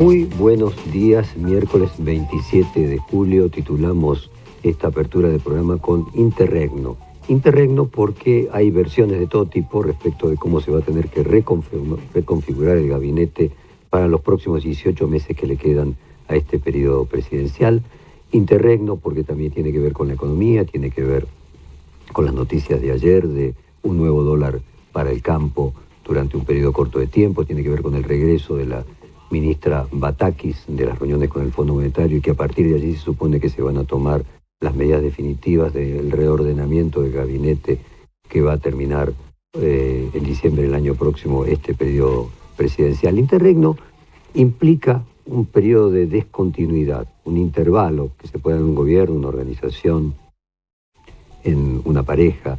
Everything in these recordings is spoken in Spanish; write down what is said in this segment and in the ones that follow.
Muy buenos días, miércoles 27 de julio titulamos esta apertura del programa con Interregno. Interregno porque hay versiones de todo tipo respecto de cómo se va a tener que reconfigurar el gabinete para los próximos 18 meses que le quedan a este periodo presidencial. Interregno porque también tiene que ver con la economía, tiene que ver con las noticias de ayer de un nuevo dólar para el campo durante un periodo corto de tiempo, tiene que ver con el regreso de la ministra Batakis de las reuniones con el Fondo Monetario y que a partir de allí se supone que se van a tomar las medidas definitivas del reordenamiento del gabinete que va a terminar en diciembre del año próximo este periodo presidencial. Interregno implica un periodo de descontinuidad, un intervalo que se puede dar en un gobierno, una organización, en una pareja.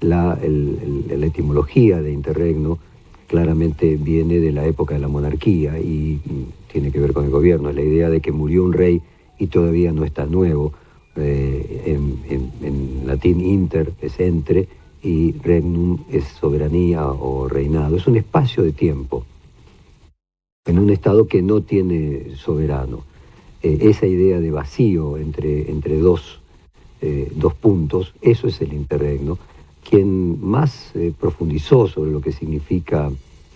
La etimología de interregno claramente viene de la época de la monarquía y tiene que ver con el gobierno. Es la idea de que murió un rey y todavía no está nuevo. En latín inter es entre y regnum es soberanía o reinado. Es un espacio de tiempo en un estado que no tiene soberano. Esa idea de vacío entre dos puntos, eso es el interregno. Quien más profundizó sobre lo que significa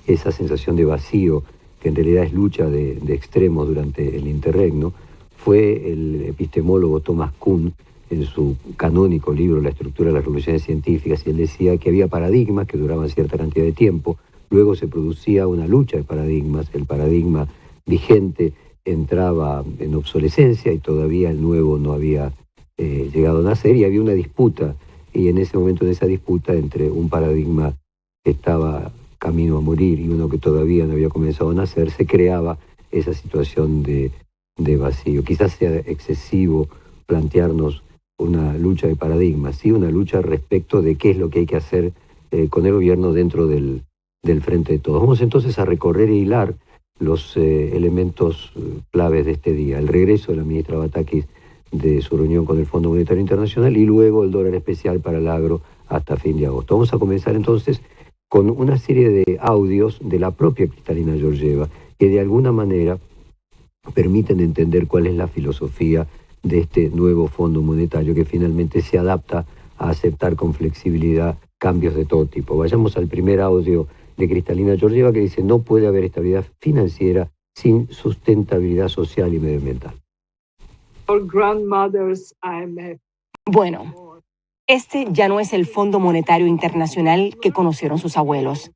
esa sensación de vacío, que en realidad es lucha de extremos durante el interregno, fue el epistemólogo Thomas Kuhn en su canónico libro La estructura de las revoluciones científicas, y él decía que había paradigmas que duraban cierta cantidad de tiempo, luego se producía una lucha de paradigmas, el paradigma vigente entraba en obsolescencia y todavía el nuevo no había llegado a nacer y había una disputa. Y en ese momento, en esa disputa entre un paradigma que estaba camino a morir y uno que todavía no había comenzado a nacer, se creaba esa situación de vacío. Quizás sea excesivo plantearnos una lucha de paradigmas, sí, una lucha respecto de qué es lo que hay que hacer con el gobierno dentro del frente de todos. Vamos entonces a recorrer e hilar los elementos claves de este día. El regreso de la ministra Batakis de su reunión con el Fondo Monetario Internacional y luego el dólar especial para el agro hasta fin de agosto. Vamos a comenzar entonces con una serie de audios de la propia Kristalina Georgieva que de alguna manera permiten entender cuál es la filosofía de este nuevo Fondo Monetario que finalmente se adapta a aceptar con flexibilidad cambios de todo tipo. Vayamos al primer audio de Kristalina Georgieva que dice: no puede haber estabilidad financiera sin sustentabilidad social y medioambiental. Bueno, este ya no es el Fondo Monetario Internacional que conocieron sus abuelos.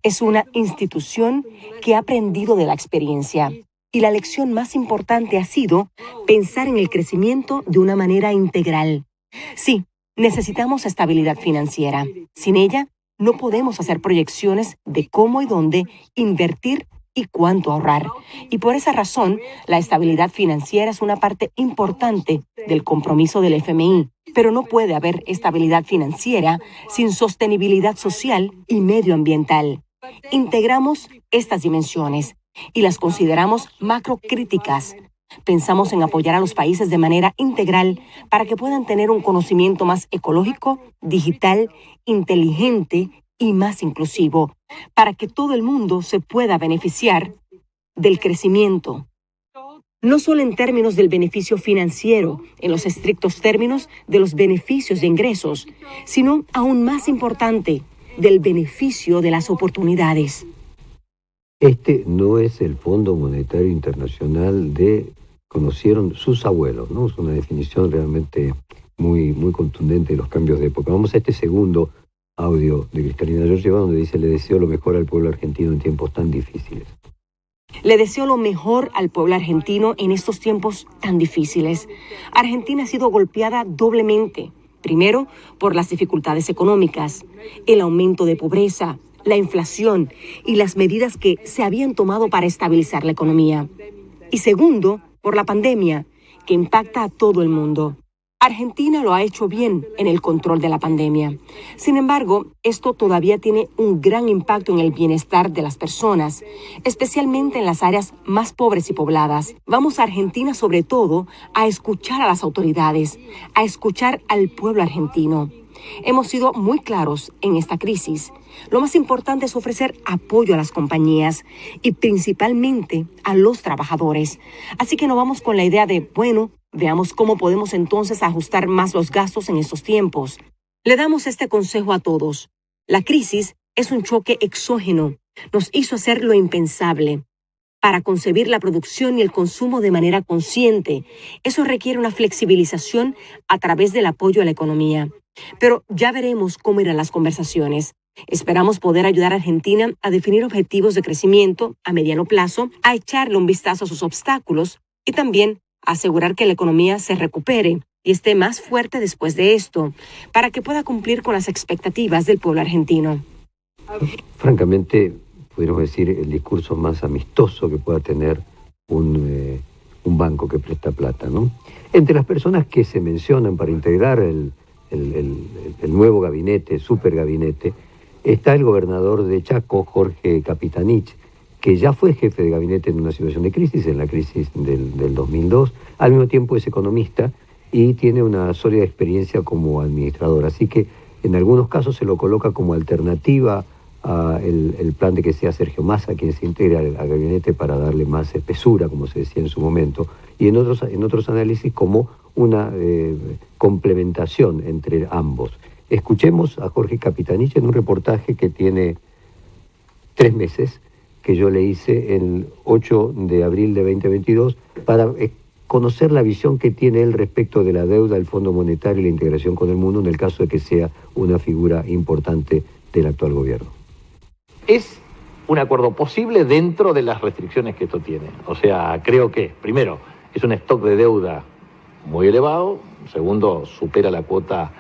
Es una institución que ha aprendido de la experiencia. Y la lección más importante ha sido pensar en el crecimiento de una manera integral. Sí, necesitamos estabilidad financiera. Sin ella, no podemos hacer proyecciones de cómo y dónde invertir y cuánto ahorrar. Y por esa razón, la estabilidad financiera es una parte importante del compromiso del FMI. Pero no puede haber estabilidad financiera sin sostenibilidad social y medioambiental. Integramos estas dimensiones y las consideramos macrocríticas. Pensamos en apoyar a los países de manera integral para que puedan tener un conocimiento más ecológico, digital, inteligente y más inclusivo, para que todo el mundo se pueda beneficiar del crecimiento. No solo en términos del beneficio financiero, en los estrictos términos de los beneficios de ingresos, sino aún más importante, del beneficio de las oportunidades. Este no es el Fondo Monetario Internacional conocieron sus abuelos, ¿no? Es una definición realmente muy contundente de los cambios de época. Vamos a este segundo audio de Kristalina Georgieva donde dice: le deseo lo mejor al pueblo argentino en tiempos tan difíciles. Le deseo lo mejor al pueblo argentino en estos tiempos tan difíciles. Argentina ha sido golpeada doblemente. Primero, por las dificultades económicas, el aumento de pobreza, la inflación y las medidas que se habían tomado para estabilizar la economía. Y segundo, por la pandemia, que impacta a todo el mundo. Argentina lo ha hecho bien en el control de la pandemia. Sin embargo, esto todavía tiene un gran impacto en el bienestar de las personas, especialmente en las áreas más pobres y pobladas. Vamos a Argentina sobre todo a escuchar a las autoridades, a escuchar al pueblo argentino. Hemos sido muy claros en esta crisis. Lo más importante es ofrecer apoyo a las compañías y principalmente a los trabajadores. Así que no vamos con la idea de, bueno, veamos cómo podemos entonces ajustar más los gastos en estos tiempos. Le damos este consejo a todos. La crisis es un choque exógeno. Nos hizo hacer lo impensable. Para concebir la producción y el consumo de manera consciente, eso requiere una flexibilización a través del apoyo a la economía. Pero ya veremos cómo irán las conversaciones. Esperamos poder ayudar a Argentina a definir objetivos de crecimiento a mediano plazo, a echarle un vistazo a sus obstáculos y también a asegurar que la economía se recupere y esté más fuerte después de esto, para que pueda cumplir con las expectativas del pueblo argentino. Francamente, podríamos decir, el discurso más amistoso que pueda tener un banco que presta plata, ¿no? Entre las personas que se mencionan para integrar el nuevo gabinete, supergabinete, está el gobernador de Chaco, Jorge Capitanich, que ya fue jefe de gabinete en una situación de crisis, en la crisis del 2002, al mismo tiempo es economista y tiene una sólida experiencia como administrador, así que en algunos casos se lo coloca como alternativa el plan de que sea Sergio Massa quien se integre al gabinete para darle más espesura, como se decía en su momento, y en otros análisis como una complementación entre ambos. Escuchemos a Jorge Capitanich en un reportaje que tiene 3 meses, que yo le hice el 8 de abril de 2022, para conocer la visión que tiene él respecto de la deuda, el Fondo Monetario y la integración con el mundo en el caso de que sea una figura importante del actual gobierno. Es un acuerdo posible dentro de las restricciones que esto tiene. O sea, creo que, primero, es un stock de deuda muy elevado. Segundo, supera la cuota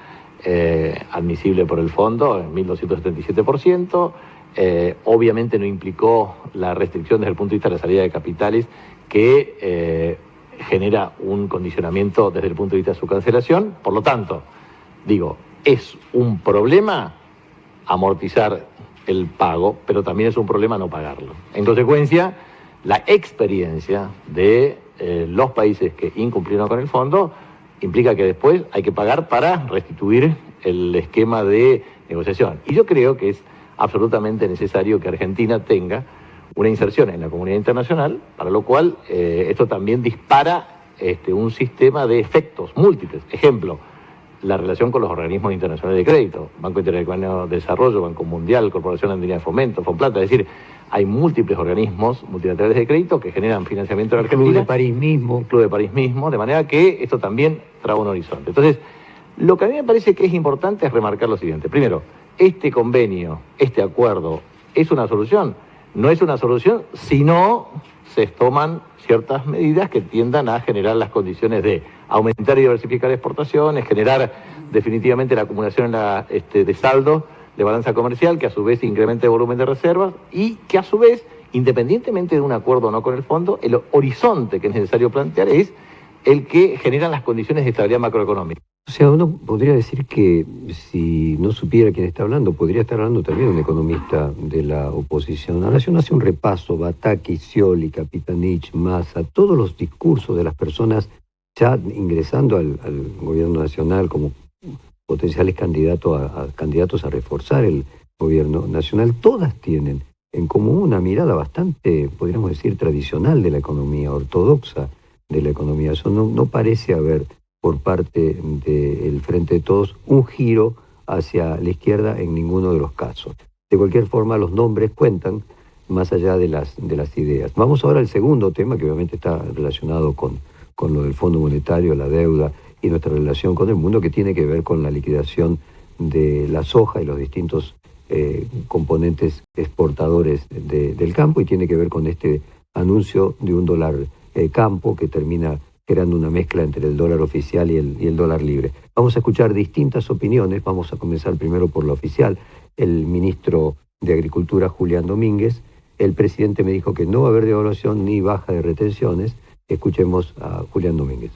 admisible por el fondo en 1.277%. Obviamente no implicó la restricción desde el punto de vista de la salida de capitales que genera un condicionamiento desde el punto de vista de su cancelación. Por lo tanto, digo, es un problema amortizar el pago, pero también es un problema no pagarlo. En consecuencia, la experiencia de los países que incumplieron con el fondo implica que después hay que pagar para restituir el esquema de negociación. Y yo creo que es absolutamente necesario que Argentina tenga una inserción en la comunidad internacional, para lo cual esto también dispara un sistema de efectos múltiples. Ejemplo, la relación con los organismos internacionales de crédito, Banco Interamericano de Desarrollo, Banco Mundial, Corporación Andina de Fomento, Fonplata, es decir, hay múltiples organismos multilaterales de crédito que generan financiamiento en Argentina. El Club de París mismo. El Club de París mismo, de manera que esto también traba un horizonte. Entonces, lo que a mí me parece que es importante es remarcar lo siguiente. Primero, este convenio, este acuerdo, ¿es una solución? No es una solución si no se toman ciertas medidas que tiendan a generar las condiciones de aumentar y diversificar exportaciones, generar definitivamente la acumulación de saldo de balanza comercial, que a su vez incremente el volumen de reservas y que a su vez, independientemente de un acuerdo o no con el fondo, el horizonte que es necesario plantear es el que generan las condiciones de estabilidad macroeconómica. O sea, uno podría decir que si no supiera quién está hablando, podría estar hablando también un economista de la oposición. Ahora, si uno hace un repaso, Bataki, Scioli, Capitanich, Massa, todos los discursos de las personas ya ingresando al gobierno nacional como potenciales candidatos a reforzar el gobierno nacional, todas tienen en común una mirada bastante, podríamos decir, tradicional de la economía, ortodoxa de la economía. Eso no parece haber por parte del Frente de Todos un giro hacia la izquierda en ninguno de los casos. De cualquier forma, los nombres cuentan más allá de las ideas. Vamos ahora al segundo tema, que obviamente está relacionado con lo del Fondo Monetario, la deuda y nuestra relación con el mundo, que tiene que ver con la liquidación de la soja y los distintos componentes exportadores del campo, y tiene que ver con este anuncio de un dólar campo que termina creando una mezcla entre el dólar oficial y el dólar libre. Vamos a escuchar distintas opiniones. Vamos a comenzar primero por la oficial. El ministro de Agricultura, Julián Domínguez. El presidente me dijo que no va a haber devaluación ni baja de retenciones. Escuchemos a Julián Domínguez.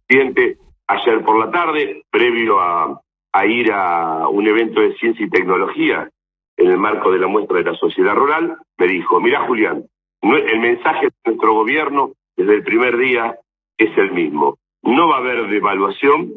Presidente, ayer por la tarde, previo a ir a un evento de ciencia y tecnología en el marco de la muestra de la sociedad rural, me dijo: mirá, Julián, el mensaje de nuestro gobierno desde el primer día es el mismo. No va a haber devaluación,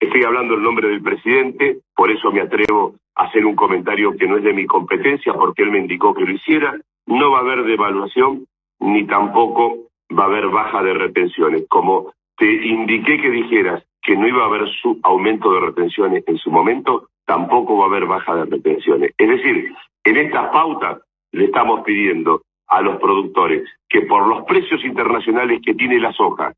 Estoy hablando en nombre del presidente, por eso me atrevo a hacer un comentario que no es de mi competencia, porque él me indicó que lo hiciera. No va a haber devaluación, ni tampoco va a haber baja de retenciones. Como te indiqué que dijeras que no iba a haber su aumento de retenciones en su momento, tampoco va a haber baja de retenciones. Es decir, en estas pautas le estamos pidiendo a los productores que por los precios internacionales que tiene la soja,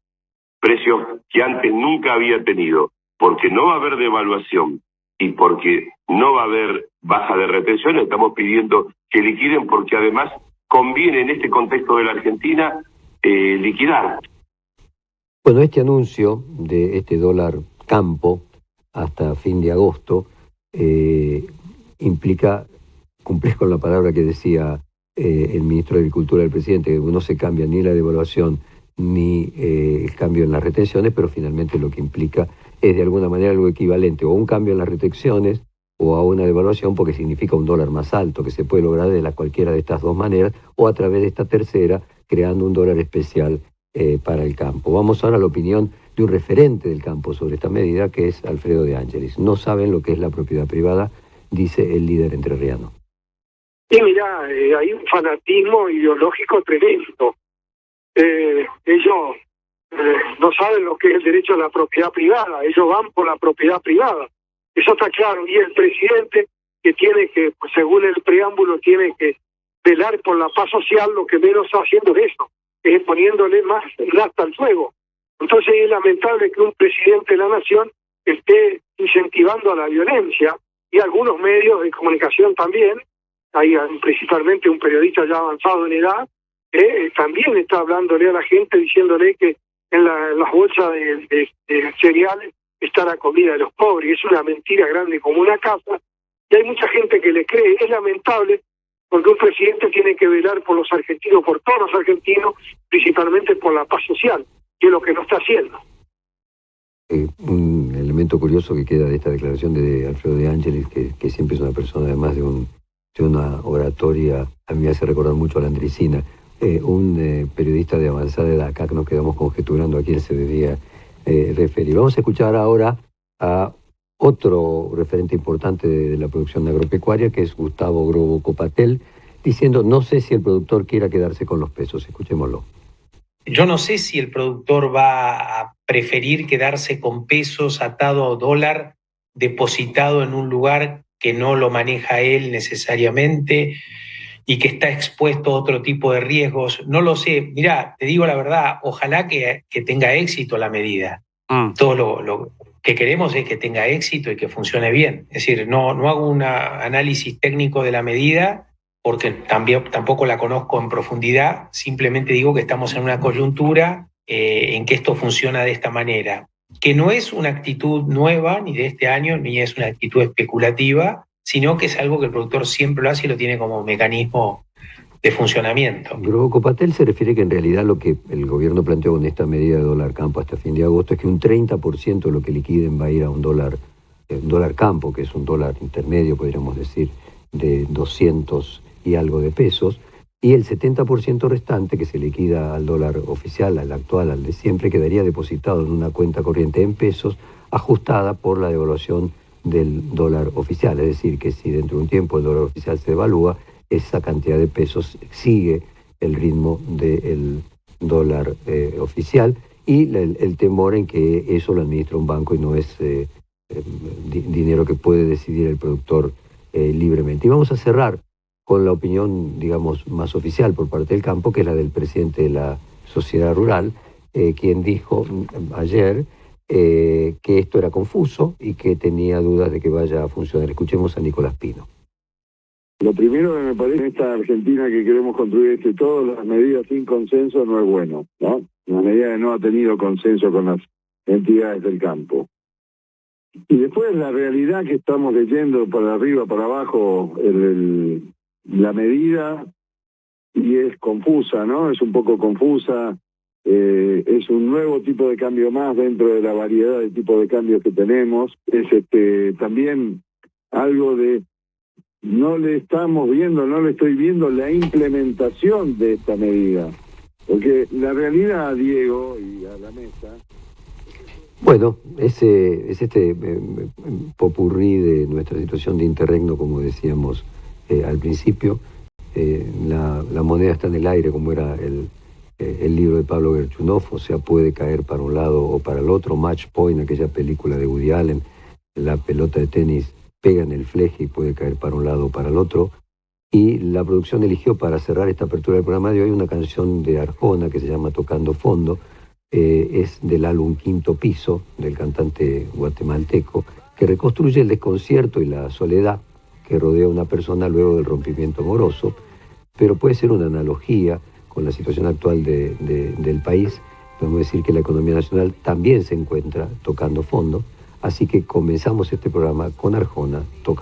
precios que antes nunca había tenido, porque no va a haber devaluación y porque no va a haber baja de retenciones, estamos pidiendo que liquiden, porque además conviene en este contexto de la Argentina liquidar. Bueno, este anuncio de este dólar campo hasta fin de agosto implica cumplir con la palabra que decía el ministro de Agricultura del presidente, que no se cambia ni la devaluación ni el cambio en las retenciones, pero finalmente lo que implica es de alguna manera algo equivalente o a un cambio en las retenciones o a una devaluación, porque significa un dólar más alto, que se puede lograr de cualquiera de estas dos maneras, o a través de esta tercera, creando un dólar especial para el campo. Vamos ahora a la opinión de un referente del campo sobre esta medida, que es Alfredo De Angelis. No saben lo que es la propiedad privada, dice el líder entrerriano. Sí, mirá, hay un fanatismo ideológico tremendo. Ellos no saben lo que es el derecho a la propiedad privada, ellos van por la propiedad privada. Eso está claro. Y el presidente, que tiene que, pues, según el preámbulo, tiene que velar por la paz social, lo que menos está haciendo es eso, es poniéndole más lasta al fuego. Entonces es lamentable que un presidente de la nación esté incentivando a la violencia, y algunos medios de comunicación también. Hay principalmente un periodista ya avanzado en edad, también está hablándole a la gente, diciéndole que en las bolsas de cereales está la comida de los pobres. Es una mentira grande como una casa, y hay mucha gente que le cree. Es lamentable, porque un presidente tiene que velar por los argentinos, por todos los argentinos, principalmente por la paz social, que es lo que no está haciendo. Un elemento curioso que queda de esta declaración de Alfredo De Angelis, que siempre es una persona, además de una oratoria, a mí me hace recordar mucho a la Andricina, un periodista de avanzada edad. Acá nos quedamos conjeturando a quién se debía referir. Vamos a escuchar ahora a otro referente importante de la producción agropecuaria, que es Gustavo Grobo Copatel, diciendo: no sé si el productor quiera quedarse con los pesos. Escuchémoslo. Yo no sé si el productor va a preferir quedarse con pesos atado a dólar, depositado en un lugar que no lo maneja él necesariamente y que está expuesto a otro tipo de riesgos. No lo sé. Mirá, te digo la verdad, ojalá que tenga éxito la medida. Todo lo que queremos es que tenga éxito y que funcione bien. Es decir, no hago un análisis técnico de la medida, porque tampoco la conozco en profundidad. Simplemente digo que estamos en una coyuntura en que esto funciona de esta manera, que no es una actitud nueva, ni de este año, ni es una actitud especulativa, sino que es algo que el productor siempre lo hace y lo tiene como mecanismo de funcionamiento. Grobo Copatel se refiere que en realidad lo que el gobierno planteó con esta medida de dólar campo hasta fin de agosto es que un 30% de lo que liquiden va a ir a un dólar campo, que es un dólar intermedio, podríamos decir, de 200 y algo de pesos, y el 70% restante, que se liquida al dólar oficial, al actual, al de siempre, quedaría depositado en una cuenta corriente en pesos, ajustada por la devaluación del dólar oficial. Es decir, que si dentro de un tiempo el dólar oficial se devalúa, esa cantidad de pesos sigue el ritmo del dólar oficial, y el temor en que eso lo administra un banco y no es dinero que puede decidir el productor libremente. Y vamos a cerrar con la opinión, digamos, más oficial por parte del campo, que es la del presidente de la Sociedad Rural, quien dijo ayer que esto era confuso y que tenía dudas de que vaya a funcionar. Escuchemos a Nicolás Pino. Lo primero que me parece en esta Argentina que queremos construir es que todas las medidas sin consenso no es bueno, ¿no? Una medida que no ha tenido consenso con las entidades del campo. Y después la realidad que estamos leyendo para arriba, para abajo, la medida, y es confusa, ¿no? Es un poco confusa, es un nuevo tipo de cambio más dentro de la variedad de tipos de cambios que tenemos. Es también algo de no le estoy viendo la implementación de esta medida. Porque la realidad, Diego, y a la mesa, Bueno, es este popurrí de nuestra situación de interregno, como decíamos al principio. La moneda está en el aire, como era el libro de Pablo Gerchunov, o sea, puede caer para un lado o para el otro. Match Point, aquella película de Woody Allen, la pelota de tenis pega en el fleje y puede caer para un lado o para el otro. Y la producción eligió para cerrar esta apertura del programa de hoy una canción de Arjona que se llama Tocando Fondo. Es del álbum Quinto Piso, del cantante guatemalteco, que reconstruye el desconcierto y la soledad que rodea a una persona luego del rompimiento amoroso, pero puede ser una analogía con la situación actual del país. Podemos decir que la economía nacional también se encuentra tocando fondo, así que comenzamos este programa con Arjona tocando.